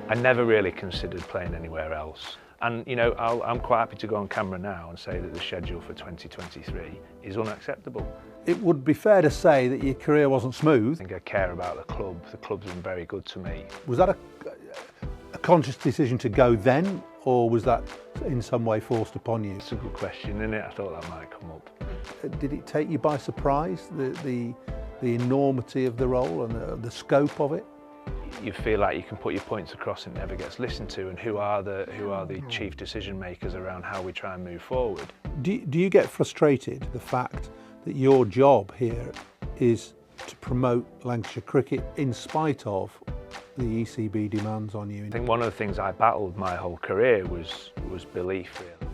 I never really considered playing anywhere else. And, you know, I'm quite happy to go on camera now and say that the schedule for 2023 is unacceptable. It would be fair to say that your career wasn't smooth. I think I care about the club. The club's been very good to me. Was that a conscious decision to go then, or was that in some way forced upon you? It's a good question, isn't it? I thought that might come up. Did it take you by surprise, the enormity of the role and the scope of it? You feel like you can put your points across and it never gets listened to, and who are the chief decision makers around how we try and move forward. Do you get frustrated the fact that your job here is to promote Lancashire cricket in spite of the ECB demands on you? I think one of the things I battled my whole career was belief, really.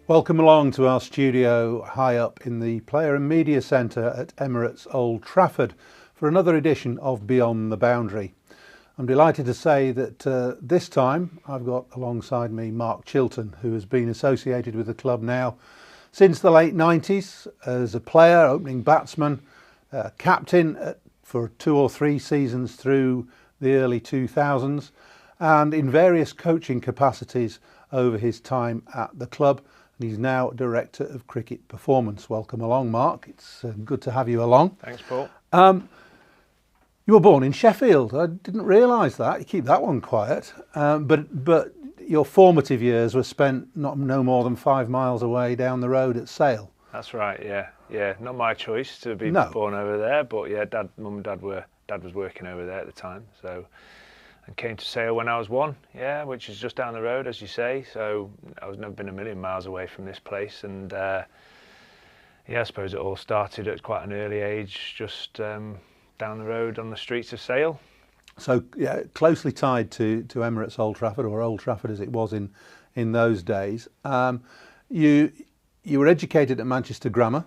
Welcome along to our studio high up in the Player and Media Centre at Emirates Old Trafford for another edition of Beyond the Boundary. I'm delighted to say that this time I've got alongside me Mark Chilton, who has been associated with the club now since the late 90s as a player, opening batsman, captain for 2 or 3 seasons through the early 2000s, and in various coaching capacities over his time at the club. And he's now Director of Cricket Performance. Welcome along, Mark. It's good to have you along. Thanks, Paul. You were born in Sheffield. I didn't realise that. You keep that one quiet. But your formative years were spent no more than 5 miles away down the road at Sale. That's right. Yeah. Not my choice to be born over there, but yeah, Mum and Dad was working over there at the time, so. And came to Sale when I was 1, which is just down the road, as you say. So I was never been a million miles away from this place, and I suppose it all started at quite an early age, just down the road on the streets of Sale. So closely tied to Emirates Old Trafford, or Old Trafford as it was in those days. You were educated at Manchester Grammar,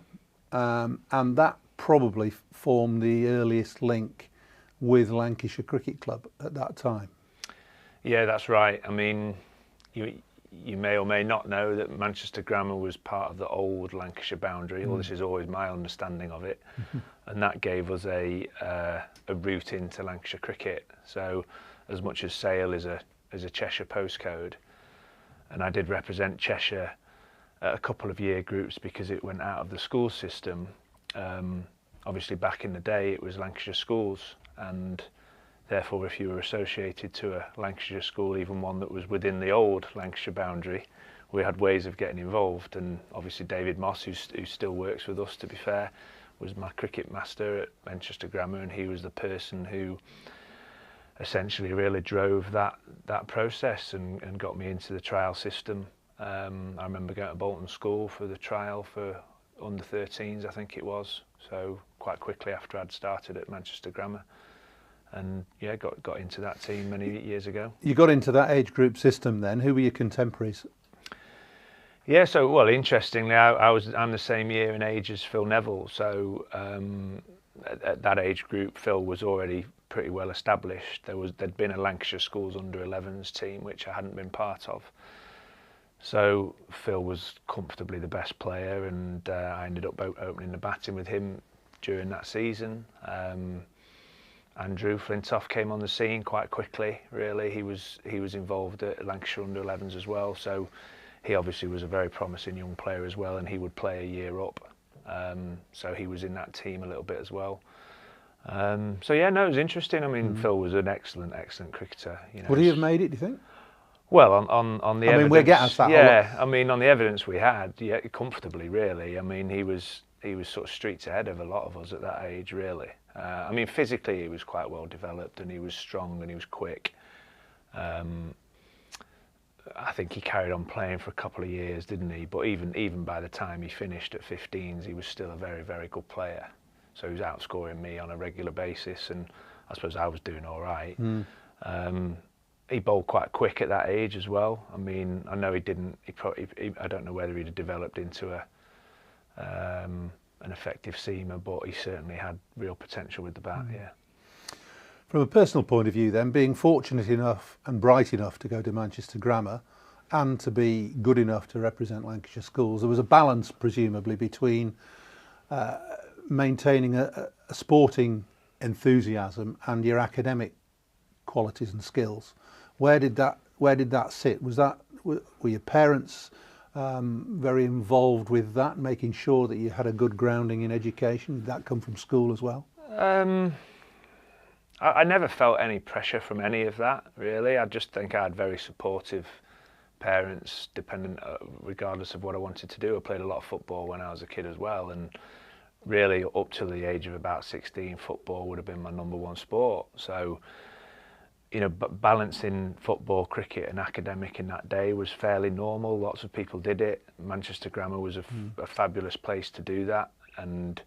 and that probably formed the earliest link with Lancashire Cricket Club at that time. Yeah, that's right. I mean, you may or may not know that Manchester Grammar was part of the old Lancashire boundary. Well, this is always my understanding of it. And that gave us a route into Lancashire cricket. So as much as Sale is a Cheshire postcode, and I did represent Cheshire at a couple of year groups because it went out of the school system. Obviously back in the day it was Lancashire schools, and therefore if you were associated to a Lancashire school, even one that was within the old Lancashire boundary, we had ways of getting involved. And obviously David Moss, who still works with us, to be fair, was my cricket master at Manchester Grammar, and he was the person who essentially really drove that process and got me into the trial system. I remember going to Bolton School for the trial for under 13s, I think it was, so quite quickly after I'd started at Manchester Grammar, and got into that team many years ago. You got into that age group system then. Who were your contemporaries? Yeah, so well, interestingly, I'm the same year in age as Phil Neville, so at that age group Phil was already pretty well established. There'd been a Lancashire Schools under 11s team which I hadn't been part of. So Phil was comfortably the best player, and I ended up opening the batting with him during that season. Andrew Flintoff came on the scene quite quickly, really. He was involved at Lancashire under 11s as well, so he obviously was a very promising young player as well, and he would play a year up. So he was in that team a little bit as well. It was interesting. I mean, Phil was an excellent cricketer. Would he have made it, do you think? Well, on the evidence, we'll get us that. On the evidence we had, comfortably, really. I mean, he was sort of streets ahead of a lot of us at that age, really. Physically he was quite well developed, and he was strong and he was quick. I think he carried on playing for a couple of years, didn't he? But even by the time he finished at 15s, he was still a very, very good player. So he was outscoring me on a regular basis, and I suppose I was doing all right. He bowled quite quick at that age as well. I mean, I know he didn't. I don't know whether he'd have developed into an effective seamer, but he certainly had real potential with the bat. Yeah. From a personal point of view, then, being fortunate enough and bright enough to go to Manchester Grammar, and to be good enough to represent Lancashire schools, there was a balance, presumably, between maintaining a sporting enthusiasm and your academic qualities and skills. Where did that sit? Were your parents very involved with that, making sure that you had a good grounding in education? Did that come from school as well? I never felt any pressure from any of that, really. I just think I had very supportive parents, regardless of what I wanted to do. I played a lot of football when I was a kid as well, and really up to the age of about 16, football would have been my number one sport. So, balancing football, cricket and academic in that day was fairly normal. Lots of people did it. Manchester Grammar was a fabulous place to do that, and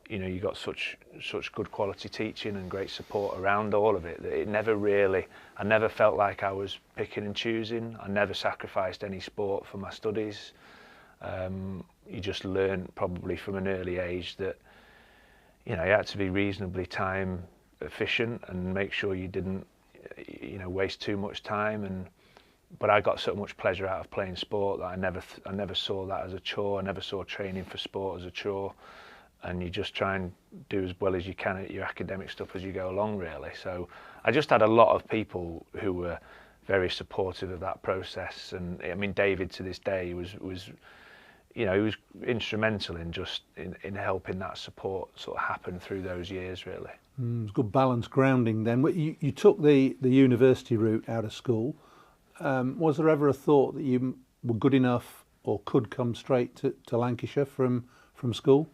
you got such good quality teaching and great support around all of it that I never felt like I was picking and choosing. I never sacrificed any sport for my studies. You just learn probably from an early age that you had to be reasonably time efficient and make sure you didn't waste too much time. But I got so much pleasure out of playing sport that I never saw that as a chore. I never saw training for sport as a chore. And you just try and do as well as you can at your academic stuff as you go along, really. So I just had a lot of people who were very supportive of that process. And I mean, David to this day was he was instrumental in helping that support sort of happen through those years, really. It's good balanced grounding then. You took the university route out of school. Was there ever a thought that you were good enough or could come straight to Lancashire from school?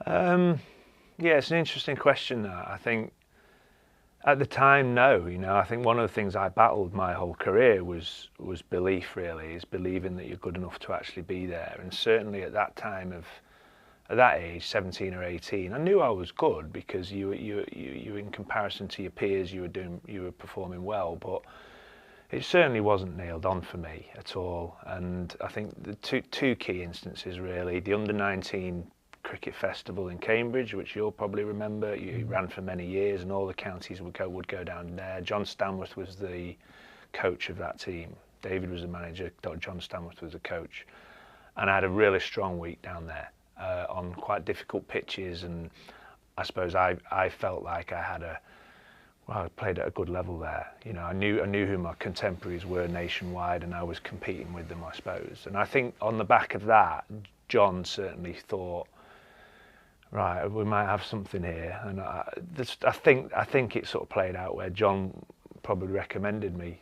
Yeah, it's an interesting question. I think at the time, no. I think one of the things I battled my whole career was belief. Really, is believing that you're good enough to actually be there. And certainly at that time at that age, 17 or 18, I knew I was good because you in comparison to your peers, you were performing well. But it certainly wasn't nailed on for me at all. And I think the two key instances really: the under-19 cricket festival in Cambridge, which you'll probably remember. You ran for many years, and all the counties would go down there. John Stanworth was the coach of that team. David was the manager. John Stanworth was the coach, and I had a really strong week down there on quite difficult pitches. And I suppose I felt like I played at a good level there. I knew who my contemporaries were nationwide, and I was competing with them, I suppose. And I think on the back of that, John certainly thought, right, we might have something here. And I think it sort of played out where John probably recommended me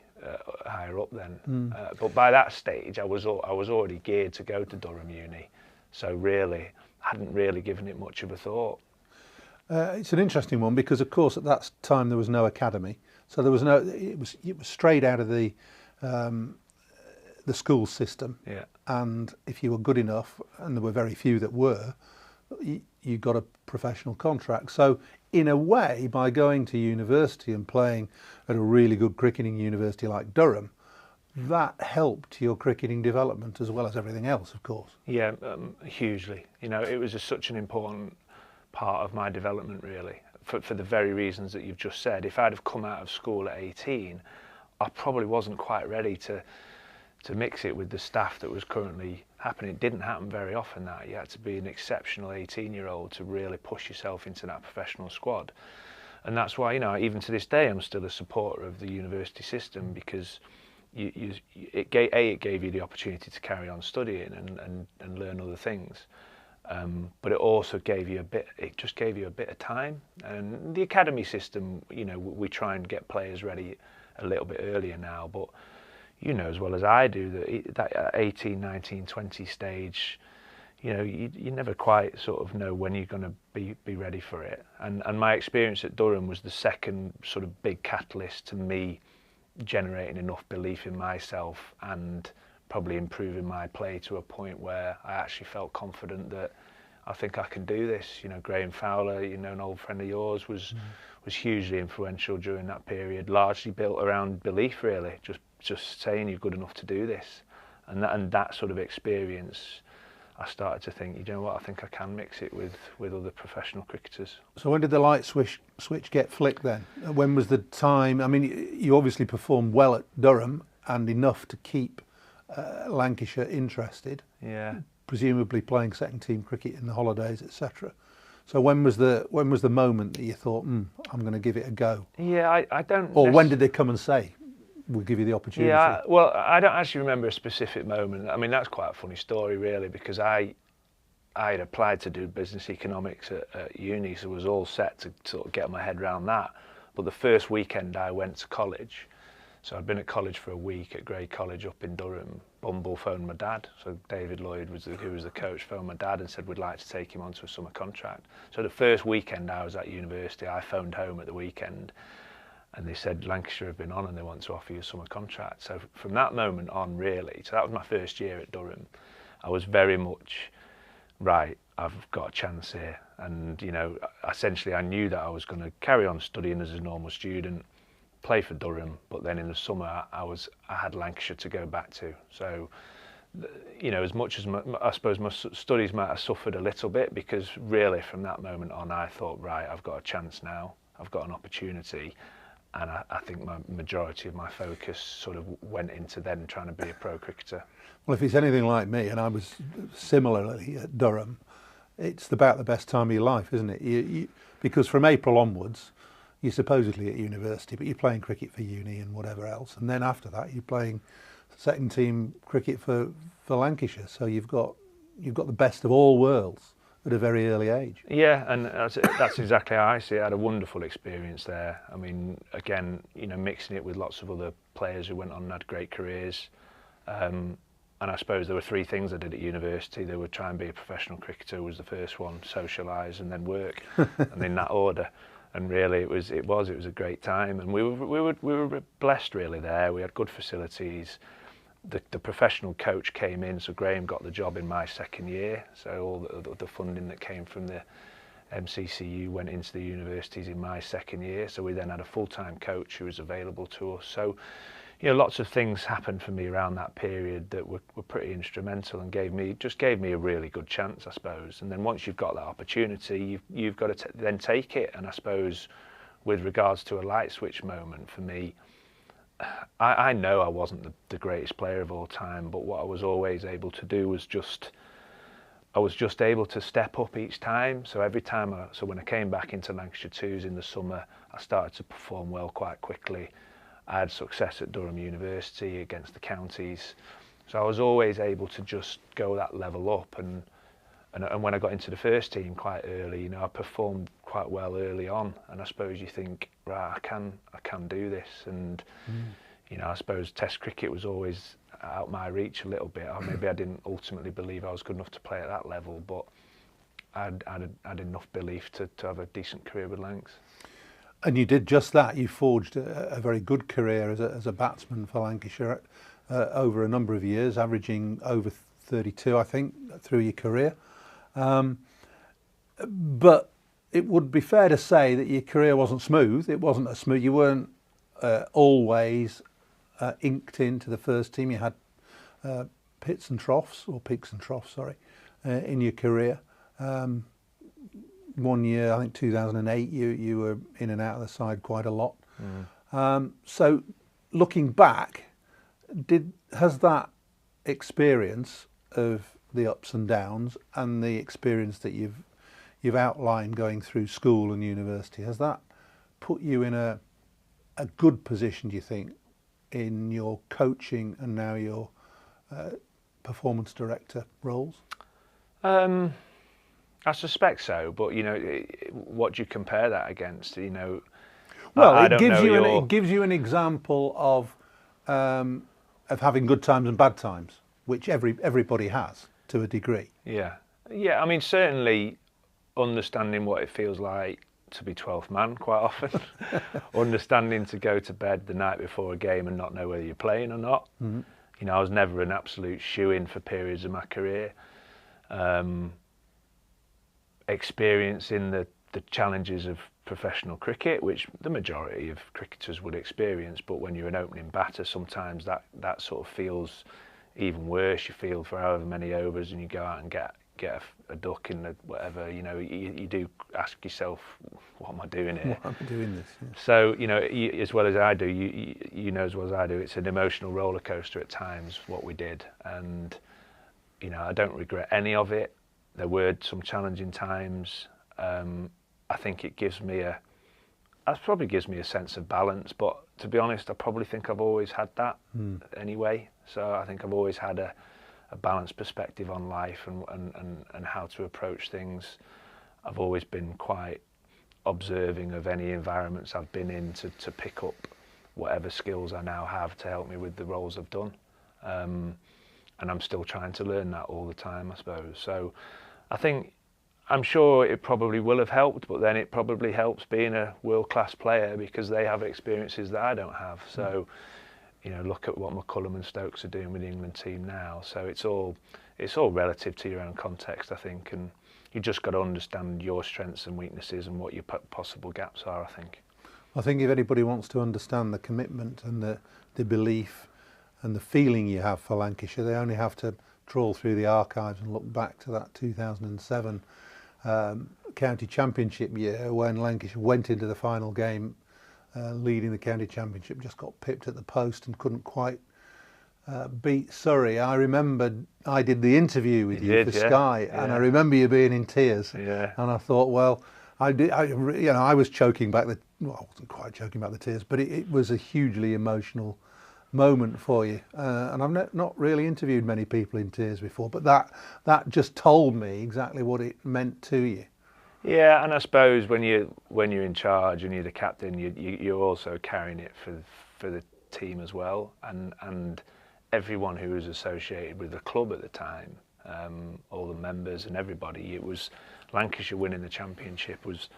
higher up then. But by that stage, I was already geared to go to Durham Uni, so really hadn't really given it much of a thought. It's an interesting one because, of course, at that time there was no academy, so there was no. It was straight out of the school system. Yeah. And if you were good enough, and there were very few that were, you got a professional contract. So in a way, by going to university and playing at a really good cricketing university like Durham, that helped your cricketing development as well as everything else, of course. Yeah, hugely. It was such an important part of my development, really, for the very reasons that you've just said. If I'd have come out of school at 18, I probably wasn't quite ready to mix it with the staff that was currently happening. It didn't happen very often that. You had to be an exceptional 18-year-old to really push yourself into that professional squad. And that's why, even to this day, I'm still a supporter of the university system, because it gave you the opportunity to carry on studying and learn other things. But it also gave you a bit of time. And the academy system, we try and get players ready a little bit earlier now, but you know as well as I do that 18, 19, 20 stage, you never quite sort of know when you're going to be ready for it. And my experience at Durham was the second sort of big catalyst to me generating enough belief in myself and probably improving my play to a point where I actually felt confident that I think I can do this. Graham Fowler, an old friend of yours, was hugely influential during that period, largely built around belief, really, just saying you're good enough to do this. And that sort of experience, I started to think, I think I can mix it with other professional cricketers. So when did the light switch get flicked then? When was the time? I mean, you obviously performed well at Durham and enough to keep Lancashire interested. Yeah. Presumably playing second team cricket in the holidays, etc. So when was the moment that you thought, I'm going to give it a go? Yeah, I don't. Or when did they come and say, would give you the opportunity? Yeah, well, I don't actually remember a specific moment. I mean, that's quite a funny story, really, because I had applied to do business economics at uni, so I was all set to sort of get my head around that. But the first weekend I went to college, so I'd been at college for a week at Grey College up in Durham. Bumble phoned my dad, so David Lloyd, who was the coach, phoned my dad and said we'd like to take him onto a summer contract. So the first weekend I was at university, I phoned home at the weekend, and they said Lancashire have been on and they want to offer you a summer contract. So from that moment on, really, so that was my first year at Durham, I was very much, right, I've got a chance here. And, you know, essentially I knew that I was going to carry on studying as a normal student, play for Durham, but then in the summer I had Lancashire to go back to. So, you know, as much as I suppose my studies might have suffered a little bit, because really from that moment on I thought, right, I've got a chance now, I've got an opportunity. And I think my majority of my focus sort of went into then trying to be a pro cricketer. Well, if it's anything like me, and I was similarly at Durham, it's about the best time of your life, isn't it? Because from April onwards, you're supposedly at university, but you're playing cricket for uni and whatever else. And then after that, you're playing second team cricket for Lancashire. So you've got the best of all worlds at a very early age. Yeah, and that's exactly how I see it. I had a wonderful experience there. I mean, again, you know, mixing it with lots of other players who went on and had great careers. And I suppose there were three things I did at university. They would try and be a professional cricketer was the first one, socialise and then work, and in that order. And really, it was a great time, and we were blessed really there. We had good facilities. The professional coach came in, so Graham got the job in my second year. So all the funding that came from the MCCU went into the universities in my second year. So we then had a full-time coach who was available to us. So, you know, lots of things happened for me around that period that were pretty instrumental and gave me a really good chance, I suppose. And then once you've got that opportunity, you've got to then take it. And I suppose with regards to a light switch moment for me, I know I wasn't the greatest player of all time, but what I was always able to do was I was just able to step up each time. So every time, so when I came back into Lancashire Twos in the summer, I started to perform well quite quickly. I had success at Durham University against the counties. So I was always able to just go that level up. And when I got into the first team quite early, you know, I performed quite well early on. And I suppose you think, right, I can do this. And, you know, I suppose Test cricket was always out my reach a little bit. Or maybe I didn't ultimately believe I was good enough to play at that level, but I had enough belief to have a decent career with Lancs. And you did just that. You forged a very good career as a batsman for Lancashire over a number of years, averaging over 32, I think, through your career. But it would be fair to say that your career wasn't smooth. It wasn't as smooth. You weren't always inked into the first team. You had peaks and troughs, sorry, in your career. One year, I think 2008, you were in and out of the side quite a lot. So looking back, has that experience of the ups and downs and the experience that you've outlined going through school and university, has that put you in a good position, do you think, in your coaching and now your performance director roles? I suspect so, but you know, what do you compare that against? You know, well, it gives you an example of having good times and bad times, which everybody has to a degree. Yeah. I mean, certainly understanding what it feels like to be 12th man quite often, understanding to go to bed the night before a game and not know whether you're playing or not. You know, I was never an absolute shoe-in for periods of my career. Experiencing the challenges of professional cricket, which the majority of cricketers would experience, but when you're an opening batter, sometimes that sort of feels even worse. You field for however many overs and you go out and get a duck in the whatever, you know, you do ask yourself, what am I doing here? Why am I doing this? Yeah. So, you know, as well as I do, you know as well as I do, it's an emotional roller coaster at times, what we did. And, you know, I don't regret any of it. There were some challenging times. I think it gives me that probably gives me a sense of balance. But to be honest, I probably think I've always had that anyway. So I think I've always had a balanced perspective on life and how to approach things. I've always been quite observing of any environments I've been in to pick up whatever skills I now have to help me with the roles I've done. And I'm still trying to learn that all the time, I suppose. So I'm sure it probably will have helped, but then it probably helps being a world-class player because they have experiences that I don't have. So, you know, look at what McCullum and Stokes are doing with the England team now. So it's all relative to your own context, I think, and you just got to understand your strengths and weaknesses and what your possible gaps are, I think. I think if anybody wants to understand the commitment and the belief and the feeling you have for Lancashire, they only have to trawl through the archives and look back to that 2007 county championship year when Lancashire went into the final game leading the county championship, just got pipped at the post and couldn't quite beat Surrey. I remember I did the interview with you for Sky, and I remember you being in tears. Yeah. And I thought, well, I was choking back I wasn't quite choking back the tears, but it was a hugely emotional moment for you. And I've not really interviewed many people in tears before, but that just told me exactly what it meant to you. Yeah, and I suppose when you're in charge and you're the captain, you're also carrying it for the team as well, and everyone who was associated with the club at the time, all the members and everybody. It was Lancashire winning the championship was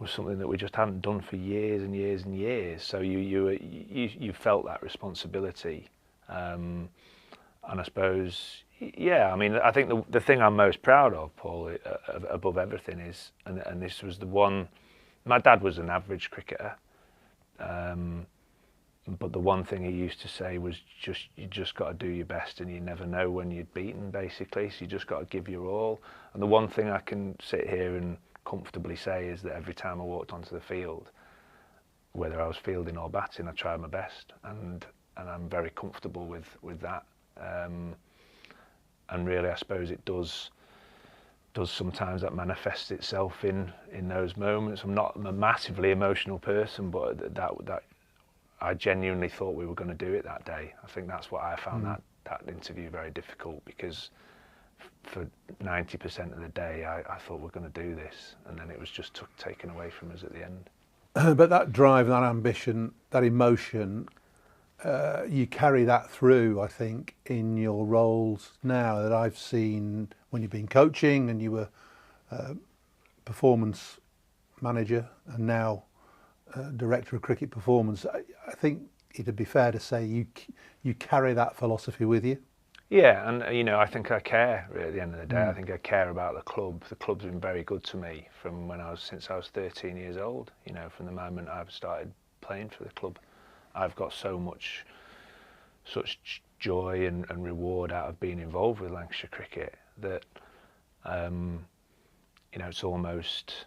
something that we just hadn't done for years and years and years. So you felt that responsibility, and I suppose. Yeah, I mean, I think the thing I'm most proud of, Paul, above everything is, and this was the one, my dad was an average cricketer, but the one thing he used to say was you just got to do your best and you never know when you're beaten, basically, so you just got to give your all. And the one thing I can sit here and comfortably say is that every time I walked onto the field, whether I was fielding or batting, I tried my best, and I'm very comfortable with that. And really, I suppose it does sometimes that manifests itself in those moments. I'm not a massively emotional person, but that I genuinely thought we were going to do it that day. I think that's what I found that interview very difficult, because for 90% of the day I thought we're going to do this, and then it was just taken away from us at the end. But that drive, that ambition, that emotion, you carry that through, I think, in your roles now that I've seen when you've been coaching and you were performance manager and now director of cricket performance. I think it'd be fair to say you carry that philosophy with you. Yeah, and I think I care at the end of the day. I think I care about the club. The club's been very good to me since I was 13 years old. From the moment I've started playing for the club. I've got such joy and reward out of being involved with Lancashire cricket that it's almost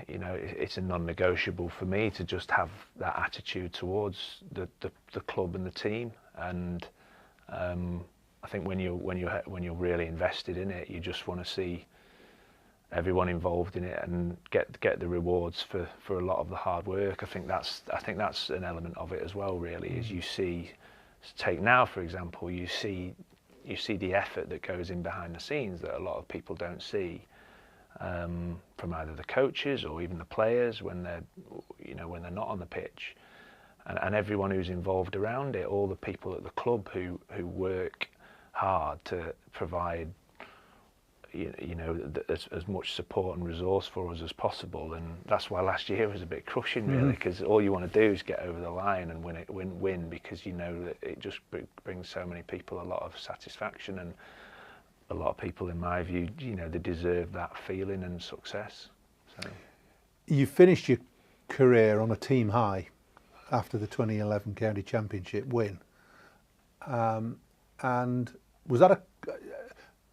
it's a non-negotiable for me to just have that attitude towards the club and the team. And I think when you're really invested in it, you just want to see everyone involved in it and get the rewards for a lot of the hard work. I think that's an element of it as well, really, is you see, take now for example, you see the effort that goes in behind the scenes that a lot of people don't see, from either the coaches or even the players when they're not on the pitch, and everyone who's involved around it, all the people at the club who work hard to provide as much support and resource for us as possible. And that's why last year was a bit crushing, really, because all you want to do is get over the line and win, because that it just brings so many people a lot of satisfaction, and a lot of people, in my view, they deserve that feeling and success. So you finished your career on a team high after the 2011 county championship win, and was that a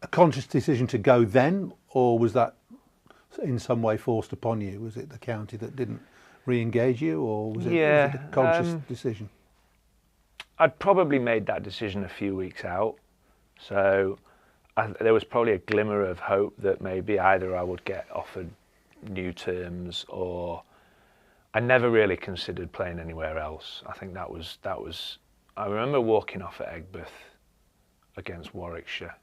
conscious decision to go then, or was that in some way forced upon you? Was it the county that didn't re-engage you, or was it a conscious decision? I'd probably made that decision a few weeks out, so there was probably a glimmer of hope that maybe either I would get offered new terms or I never really considered playing anywhere else. I think that was. I remember walking off at Aigburth against Warwickshire,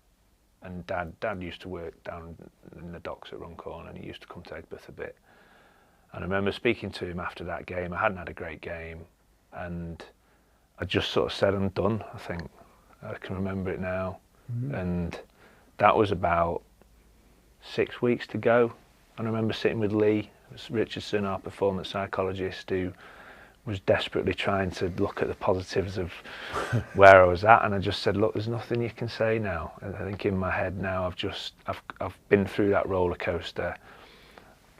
and Dad used to work down in the docks at Runcorn, and he used to come to Aigburth a bit. And I remember speaking to him after that game. I hadn't had a great game, and I just sort of said, "I'm done." I think I can remember it now, and that was about 6 weeks to go. And I remember sitting with Lee Richardson, our performance psychologist, who was desperately trying to look at the positives of where I was at, and I just said, "Look, there's nothing you can say now." And I think in my head now, I've been through that roller coaster,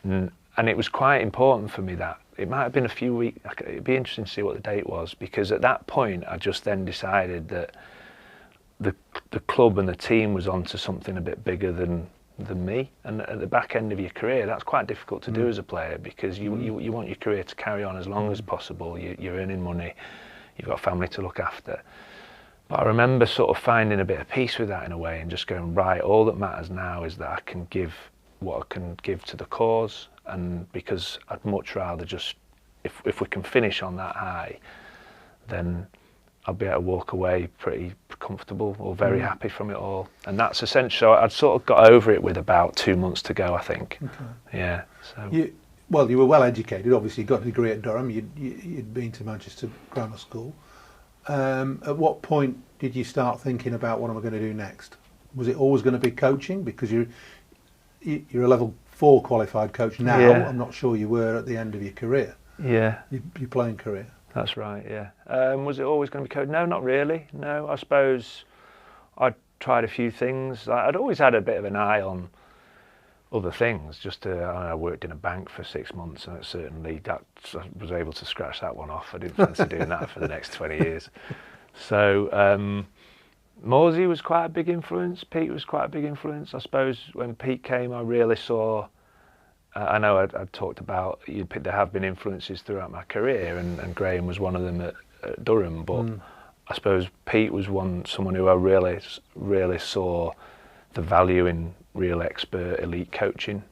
and it was quite important for me that it might have been a few weeks. It'd be interesting to see what the date was, because at that point, I just then decided that the club and the team was onto something a bit bigger than me. And at the back end of your career, that's quite difficult to do as a player, because you want your career to carry on as long as possible. You're earning money, you've got a family to look after. But I remember sort of finding a bit of peace with that in a way, and just going, right, all that matters now is that I can give what I can give to the cause, and because I'd much rather just, if we can finish on that high, then I'll be able to walk away pretty comfortable or very happy from it all. And that's essentially, so I'd sort of got over it with about 2 months to go, I think. Okay. Yeah. So. You were well educated, obviously. You got a degree at Durham, you'd been to Manchester Grammar School. At what point did you start thinking about what am I going to do next? Was it always going to be coaching? Because you're a level 4 qualified coach now. Yeah. I'm not sure you were at the end of your career. Yeah. Your playing career. That's right, yeah. Was it always going to be coach? No, not really. No, I suppose I'd tried a few things. I'd always had a bit of an eye on other things. I worked in a bank for 6 months, and certainly I was able to scratch that one off. I didn't fancy doing that for the next 20 years. So Morsey was quite a big influence. Pete was quite a big influence. I suppose when Pete came, I really saw. I know I'd talked about there have been influences throughout my career, and Graham was one of them at Durham. But I suppose Pete was someone who I really saw the value in real expert elite coaching.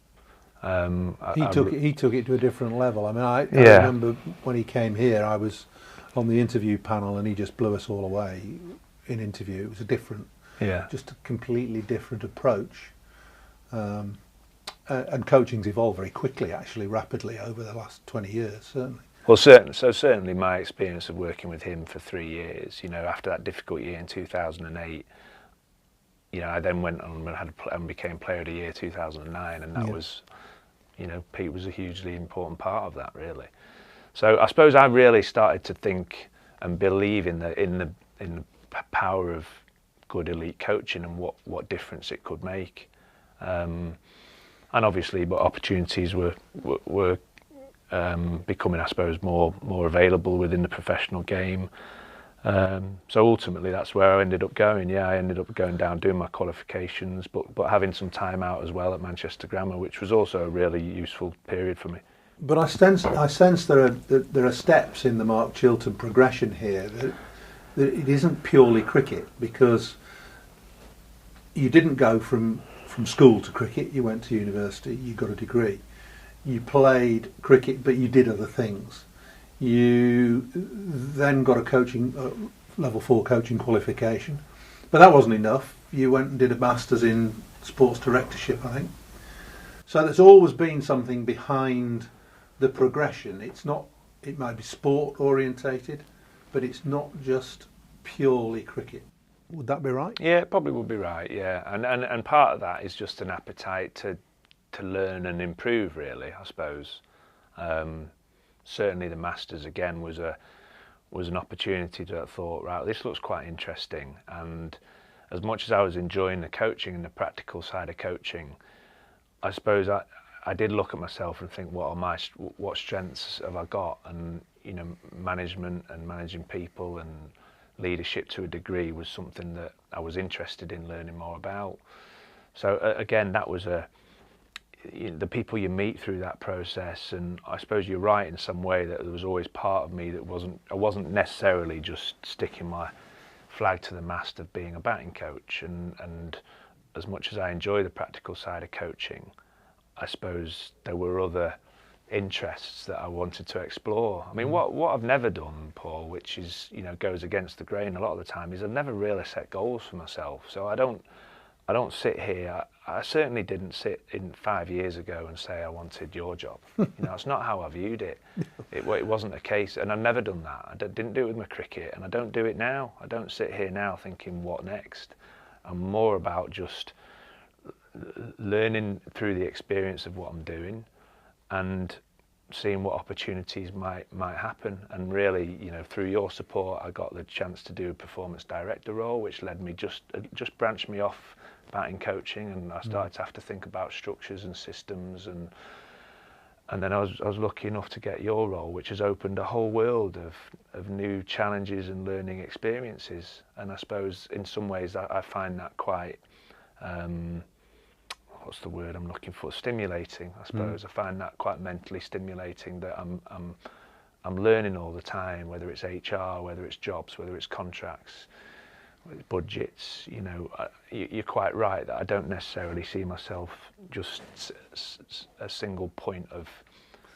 He took it to a different level. I mean, I remember when he came here, I was on the interview panel, and he just blew us all away in interview. It was just a completely different approach. And coaching's evolved very quickly, actually, rapidly over the last 20 years, certainly. Well, certainly my experience of working with him for 3 years, after that difficult year in 2008, I then went on and became Player of the Year 2009, and that was, Pete was a hugely important part of that, really. So I suppose I really started to think and believe in the power of good elite coaching and what difference it could make. And obviously, but opportunities were becoming, I suppose, more available within the professional game. So ultimately, that's where I ended up going. Yeah, I ended up going down, doing my qualifications, but having some time out as well at Manchester Grammar, which was also a really useful period for me. But I sense there are steps in the Mark Chilton progression here. That it isn't purely cricket, because you didn't go from school to cricket. You went to university, you got a degree, you played cricket, but you did other things. You then got a level 4 coaching qualification, but that wasn't enough. You went and did a master's in sports directorship, I think. So there's always been something behind the progression. It might be sport orientated, but it's not just purely cricket. Would that be right? Yeah, it probably would be right, yeah. And part of that is just an appetite to learn and improve, really, I suppose. Certainly the Masters, again, was an opportunity to have thought, right, this looks quite interesting. And as much as I was enjoying the coaching and the practical side of coaching, I suppose I did look at myself and think, what strengths have I got? And, management and managing people and leadership to a degree was something that I was interested in learning more about. So again, that was the people you meet through that process, and I suppose you're right in some way that there was always part of me that I wasn't necessarily just sticking my flag to the mast of being a batting coach, and as much as I enjoy the practical side of coaching, I suppose there were other interests that I wanted to explore. I mean, what I've never done, Paul, which is, you know, goes against the grain a lot of the time, is I've never really set goals for myself. So I don't sit here. I certainly didn't sit in 5 years ago and say I wanted your job. You know, it's not how I viewed it. It wasn't a case, and I've never done that. I didn't do it with my cricket, and I don't do it now. I don't sit here now thinking what next. I'm more about just learning through the experience of what I'm doing, and seeing what opportunities might happen. And really, you know, through your support, I got the chance to do a performance director role, which led me just branched me off batting coaching, and I started to have to think about structures and systems, and then I was lucky enough to get your role, which has opened a whole world of new challenges and learning experiences. And I suppose in some ways I find that quite what's the word I'm looking for? Stimulating, I suppose. I find that quite mentally stimulating, that I'm learning all the time, whether it's HR, whether it's jobs, whether it's contracts, budgets. You know, you're quite right that I don't necessarily see myself just a single point of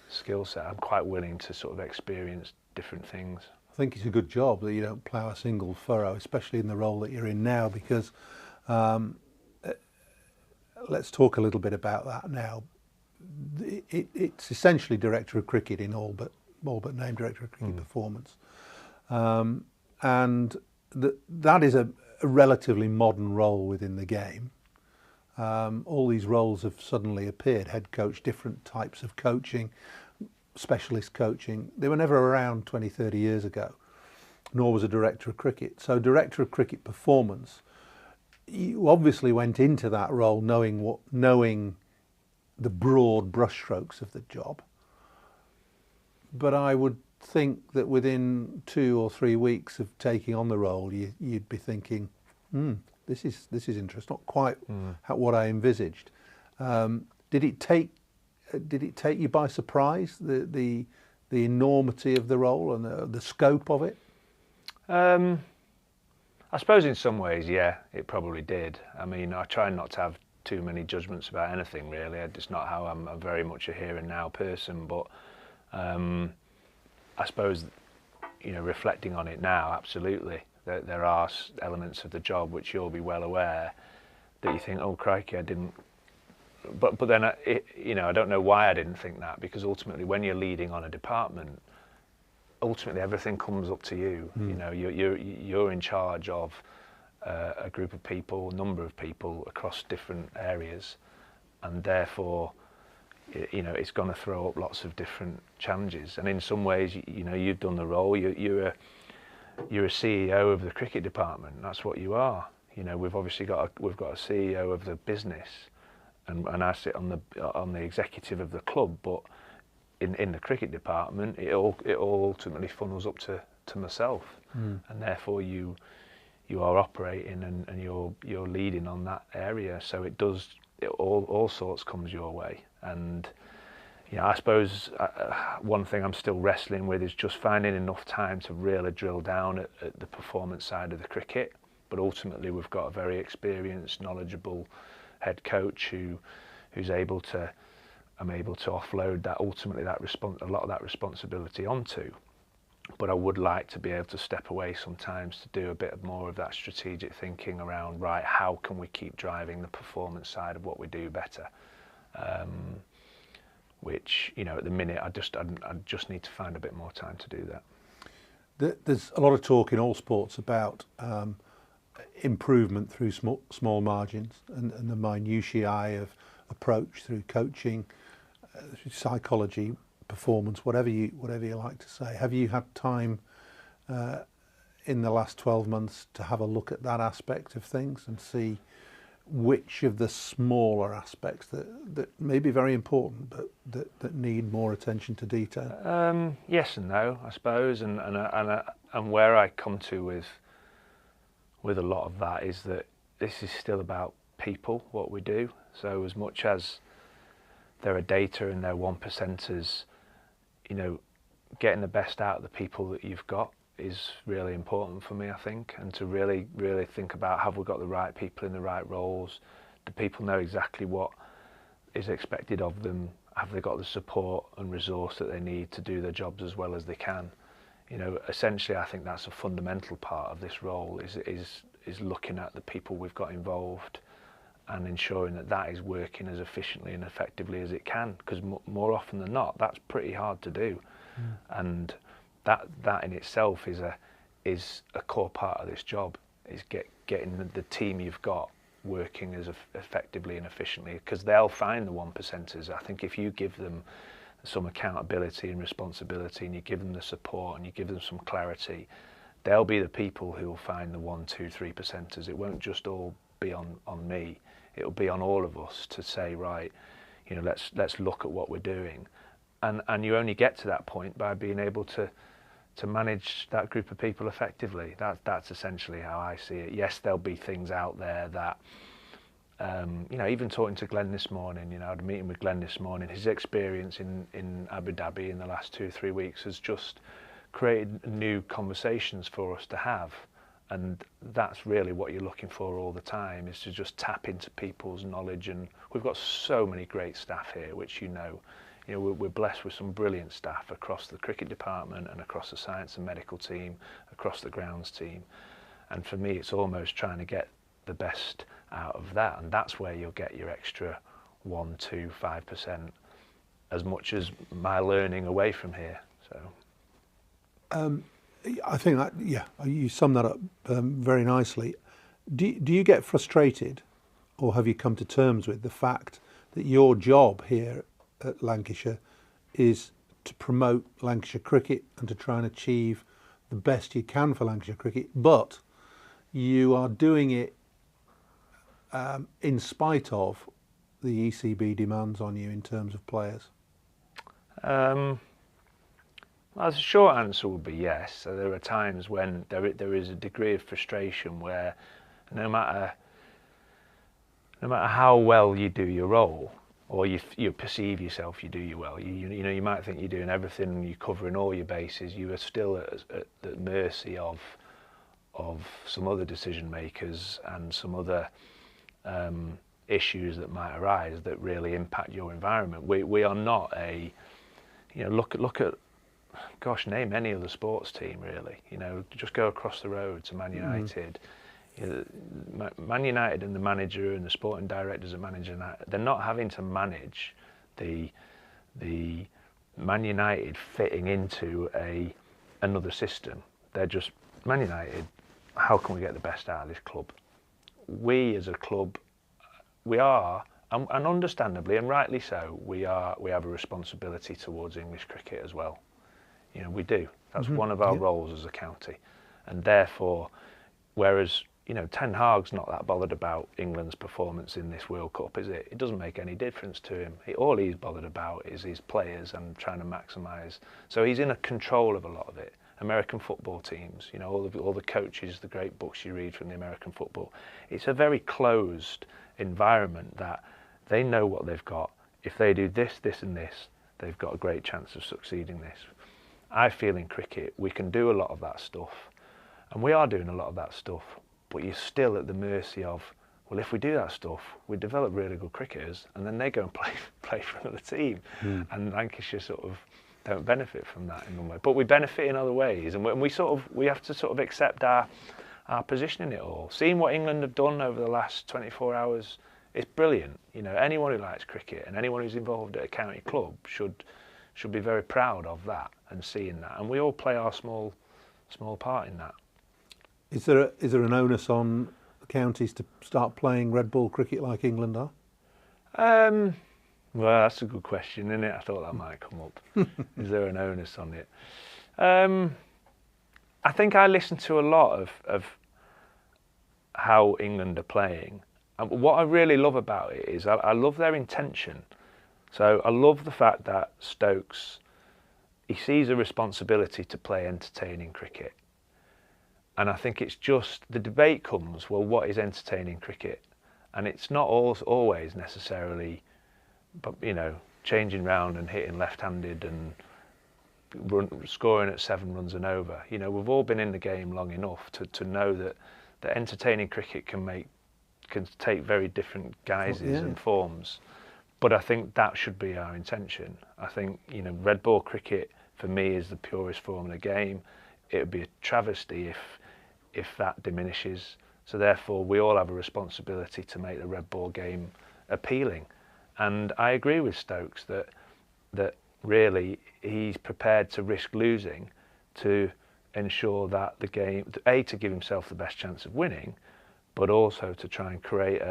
skill set. I'm quite willing to sort of experience different things. I think it's a good job that you don't plough a single furrow, especially in the role that you're in now, because let's talk a little bit about that now. It's essentially director of cricket in all but name, director of cricket performance, and that is a relatively modern role within the game. All these roles have suddenly appeared: head coach, different types of coaching, specialist coaching. They were never around 20, 30 years ago, nor was a director of cricket. So director of cricket performance, you obviously went into that role knowing the broad brushstrokes of the job. But I would think that within 2 or 3 weeks of taking on the role, you'd be thinking, this is interesting, not quite what I envisaged. Did it take you by surprise, the enormity of the role and the scope of it? I suppose in some ways, yeah, it probably did. I mean, I try not to have too many judgments about anything, really. It's not how I'm very much a here and now person, but I suppose, you know, reflecting on it now, absolutely, there are elements of the job which you'll be well aware that you think, oh crikey, I didn't. But then, you know, I don't know why I didn't think that, because ultimately, when you're leading on a department, ultimately everything comes up to you. You know, you're in charge of a group of people, a number of people across different areas, and therefore, you know, it's going to throw up lots of different challenges. And in some ways, you know, you've done the role. You're a CEO of the cricket department. That's what you are. You know, we've obviously got a CEO of the business, and I sit on the executive of the club, but in the cricket department, it all ultimately funnels up to myself, and therefore you are operating and you're leading on that area. So all sorts comes your way, and you know, I suppose one thing I'm still wrestling with is just finding enough time to really drill down at the performance side of the cricket. But ultimately, we've got a very experienced, knowledgeable head coach who's able to. I'm able to offload that, ultimately a lot of that responsibility onto. But I would like to be able to step away sometimes to do a bit more of that strategic thinking around, right, how can we keep driving the performance side of what we do better? Which, you know, at the minute I just need to find a bit more time to do that. There's a lot of talk in all sports about improvement through small margins and the minutiae of approach through coaching, psychology, performance, whatever you like to say. Have you had time in the last 12 months to have a look at that aspect of things and see which of the smaller aspects that may be very important but that need more attention to detail? Yes and no, I suppose, and where I come to with a lot of that is that this is still about people, what we do. So as much as there are data and there are 1%ers, you know, getting the best out of the people that you've got is really important for me, I think, and to really think about, have we got the right people in the right roles? Do people know exactly what is expected of them? have they got the support and resource that they need to do their jobs as well as they can? Essentially, I think that's a fundamental part of this role, is looking at the people we've got involved and ensuring that that is working as efficiently and effectively as it can, because more often than not, that's pretty hard to do. And that in itself is a core part of this job, is getting the team you've got working as effectively and efficiently, because they'll find the 1%ers. I think if you give them some accountability and responsibility, and you give them the support and you give them some clarity, they'll be the people who will find the 1, 2, 3%ers. It won't just all be on me. It'll be on all of us to say, right, let's look at what we're doing. And you only get to that point by being able to manage that group of people effectively. That's essentially how I see it. Yes, there'll be things out there that, even talking to Glenn this morning, I had a meeting with Glenn this morning. His experience in Abu Dhabi in the last 2-3 weeks has just created new conversations for us to have. And that's really what you're looking for all the time, is to just tap into people's knowledge. And we've got so many great staff here, which we're blessed with some brilliant staff across the cricket department and across the science and medical team, across the grounds team. And for me, it's almost trying to get the best out of that. And that's where you'll get your extra 1, 2, 5%, as much as my learning away from here. So. I think that, you sum that up very nicely. Do you get frustrated, or have you come to terms with the fact that your job here at Lancashire is to promote Lancashire cricket and to try and achieve the best you can for Lancashire cricket, but you are doing it in spite of the ECB demands on you in terms of players? Well, the short answer would be yes. So there are times when there is a degree of frustration where no matter how well you do your role, or you perceive yourself you do you well, you might think you're doing everything, you're covering all your bases, you are still at the mercy of some other decision makers and some other issues that might arise that really impact your environment. We are not look at gosh, name any other sports team really. Just go across the road to Man United. Man United and the manager and the sporting directors at Manchester United, they're not having to manage the Man United fitting into another system. They're just, Man United, how can we get the best out of this club? We as a club, we are, and understandably and rightly so, we have a responsibility towards English cricket as well. We do. That's one of our roles as a county. And therefore, whereas, Ten Hag's not that bothered about England's performance in this World Cup, is it? It doesn't make any difference to him. All he's bothered about is his players and trying to maximise. So he's in a control of a lot of it. American football teams, all the coaches, the great books you read from the American football. It's a very closed environment that they know what they've got. If they do this, this and this, they've got a great chance of succeeding this. I feel in cricket we can do a lot of that stuff, and we are doing a lot of that stuff, but you're still at the mercy of, well, if we do that stuff, we develop really good cricketers, and then they go and play for another team. And Lancashire sort of don't benefit from that in one way, but we benefit in other ways, and we have to sort of accept our position in it all. Seeing what England have done over the last 24 hours, it's brilliant. Anyone who likes cricket and anyone who's involved at a county club should be very proud of that and seeing that, and we all play our small part in that. Is there an onus on the counties to start playing red ball cricket like England are? Well, that's a good question, isn't it? I thought that might come up. Is there an onus on it? I think I listen to a lot of how England are playing, and what I really love about it is I love their intention. So I love the fact that Stokes, he sees a responsibility to play entertaining cricket. And I think it's just, the debate comes, well, what is entertaining cricket? And it's not always necessarily, but changing round and hitting left-handed and scoring at 7 runs and over. We've all been in the game long enough to know that entertaining cricket can take very different guises and forms. But I think that should be our intention. I think, red ball cricket for me is the purest form of the game. It would be a travesty if that diminishes. So therefore, we all have a responsibility to make the red ball game appealing. And I agree with Stokes that really he's prepared to risk losing to ensure that the game, to give himself the best chance of winning, but also to try and create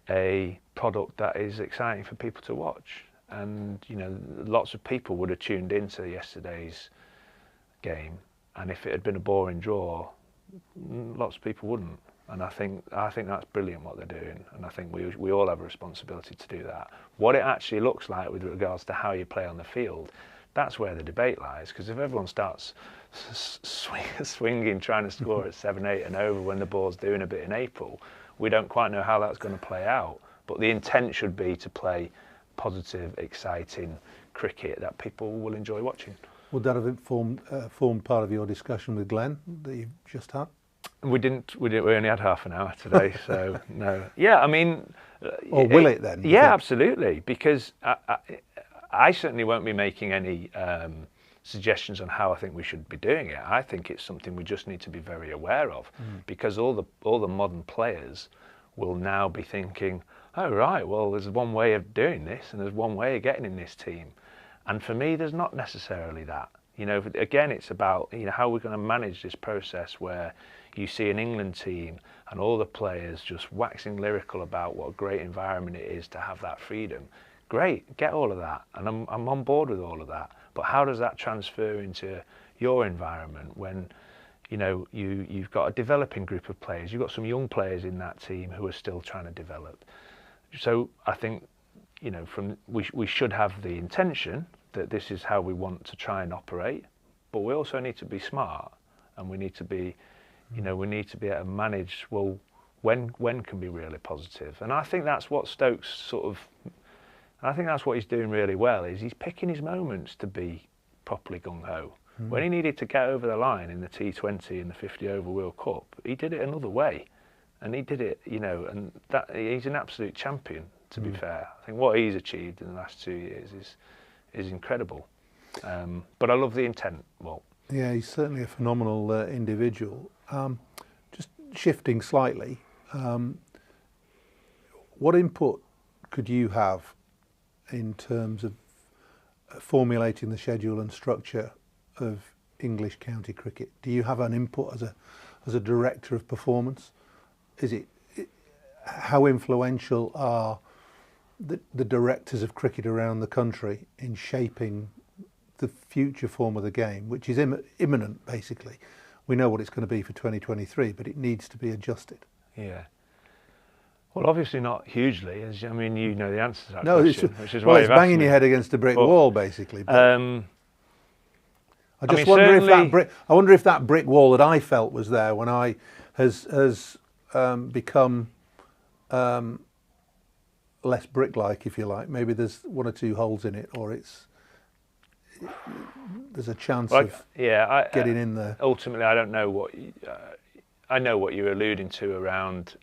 a product that is exciting for people to watch. And lots of people would have tuned into yesterday's game, and if it had been a boring draw, lots of people wouldn't. And I think that's brilliant what they're doing, and I think we all have a responsibility to do that. What it actually looks like with regards to how you play on the field, that's where the debate lies. Because if everyone starts swinging, trying to score at 7-8 and over when the ball's doing a bit in April, we don't quite know how that's going to play out. But the intent should be to play positive, exciting cricket that people will enjoy watching. Would that have formed part of your discussion with Glenn that you've just had? We didn't. We only had half an hour today, so no. Yeah, I mean. Or will it then? Yeah, absolutely. Because I certainly won't be making any suggestions on how I think we should be doing it. I think it's something we just need to be very aware of, because all the modern players will now be thinking, oh right, well there's one way of doing this and there's one way of getting in this team, and for me there's not necessarily that. Again, it's about how we're going to manage this process where you see an England team and all the players just waxing lyrical about what a great environment it is to have that freedom. Great, get all of that, and I'm on board with all of that. But how does that transfer into your environment when you've got a developing group of players, you've got some young players in that team who are still trying to develop? So I think we should have the intention that this is how we want to try and operate, but we also need to be smart, and we need to be we need to be able to manage, well, when can be really positive. And I think that's what Stokes I think that's what he's doing really well, is he's picking his moments to be properly gung-ho. When he needed to get over the line in the T20 and the 50 over World Cup, he did it another way, and he did it, and that he's an absolute champion, to be fair. I think what he's achieved in the last 2 years is incredible. But I love the intent, Walt. Yeah, he's certainly a phenomenal individual. Just shifting slightly, what input could you have in terms of formulating the schedule and structure of English county cricket? Do you have an input as a director of performance? How influential are the directors of cricket around the country in shaping the future form of the game, which is imminent, basically? We know what it's going to be for 2023, but it needs to be adjusted. Yeah. Well, obviously not hugely. You know the answer to that question, which is why it's banging your head against a brick wall, basically. But I wonder if that brick wall that I felt was there when I has become less brick-like, if you like. Maybe there's one or two holes in it, or there's a chance of getting in there. Ultimately, I don't know what I know what you're alluding to around.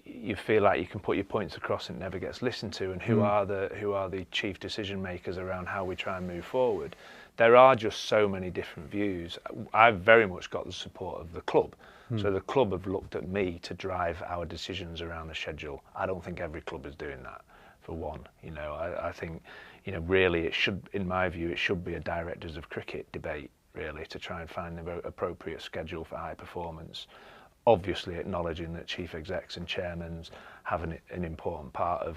You feel like you can put your points across and it never gets listened to, and who are the chief decision makers around how we try and move forward. There are just so many different views. I've very much got the support of the club. So the club have looked at me to drive our decisions around the schedule. I don't think every club is doing that, for one. I think, really it should, in my view, it should be a directors of cricket debate, really, to try and find the appropriate schedule for high performance. Obviously acknowledging that chief execs and chairmen have an important part of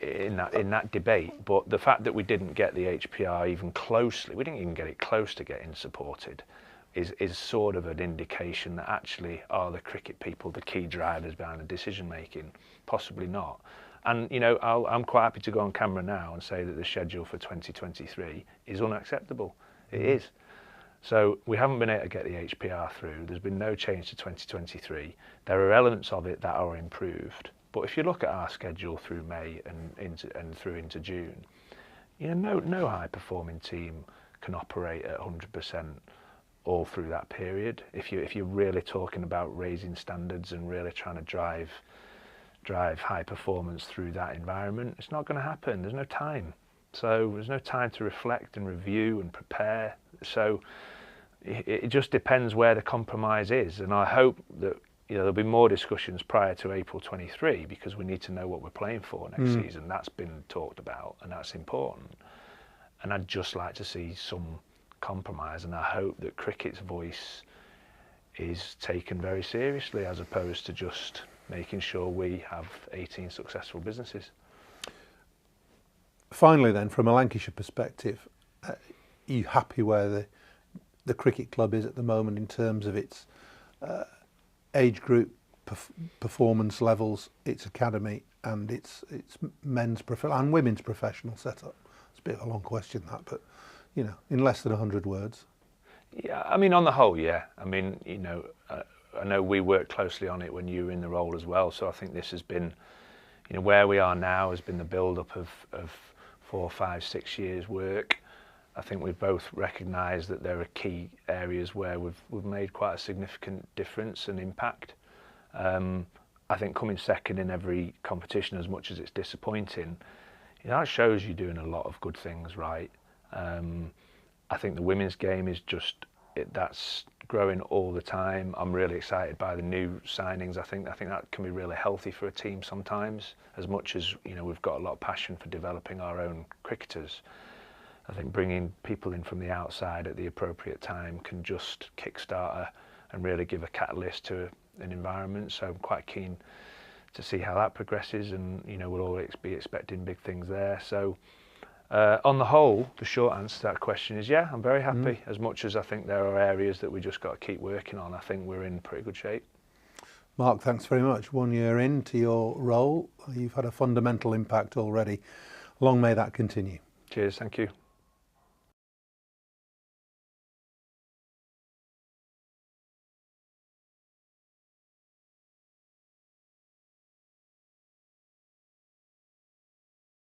in that debate. But the fact that we didn't get the HPR even closely, we didn't even get it close to getting supported, is sort of an indication that actually are the cricket people the key drivers behind the decision making? Possibly not. And I'm quite happy to go on camera now and say that the schedule for 2023 is unacceptable. It is. So we haven't been able to get the HPR through. There's been no change to 2023. There are elements of it that are improved. But if you look at our schedule through May and through into June, no high performing team can operate at 100% all through that period. If you're really talking about raising standards and really trying to drive drive high performance through that environment. It's not going to happen. There's no time. So there's no time to reflect and review and prepare. So it just depends where the compromise is. And I hope that there'll be more discussions prior to April 23, because we need to know what we're playing for next season. That's been talked about, and that's important. And I'd just like to see some compromise, and I hope that cricket's voice is taken very seriously, as opposed to just making sure we have 18 successful businesses. Finally then, from a Lancashire perspective, are you happy where the cricket club is at the moment in terms of its age group performance levels, its academy, and its men's and women's professional setup? It's a bit of a long question, that, but in less than 100 words. Yeah, I mean, on the whole, yeah. I mean, I know we worked closely on it when you were in the role as well. So I think this has been, where we are now has been the build-up of 4, 5, 6 years' work. I think we've both recognised that there are key areas where we've made quite a significant difference and impact. I think coming second in every competition, as much as it's disappointing, that shows you're doing a lot of good things right. I think the women's game is that's growing all the time. I'm really excited by the new signings. I think that can be really healthy for a team sometimes, as much as we've got a lot of passion for developing our own cricketers. I think bringing people in from the outside at the appropriate time can just kickstart and really give a catalyst to an environment. So I'm quite keen to see how that progresses, and we'll always be expecting big things there. So on the whole, the short answer to that question is yeah, I'm very happy. As much as I think there are areas that we just got to keep working on, I think we're in pretty good shape. Mark, thanks very much. 1 year into your role, you've had a fundamental impact already. Long may that continue. Cheers, thank you.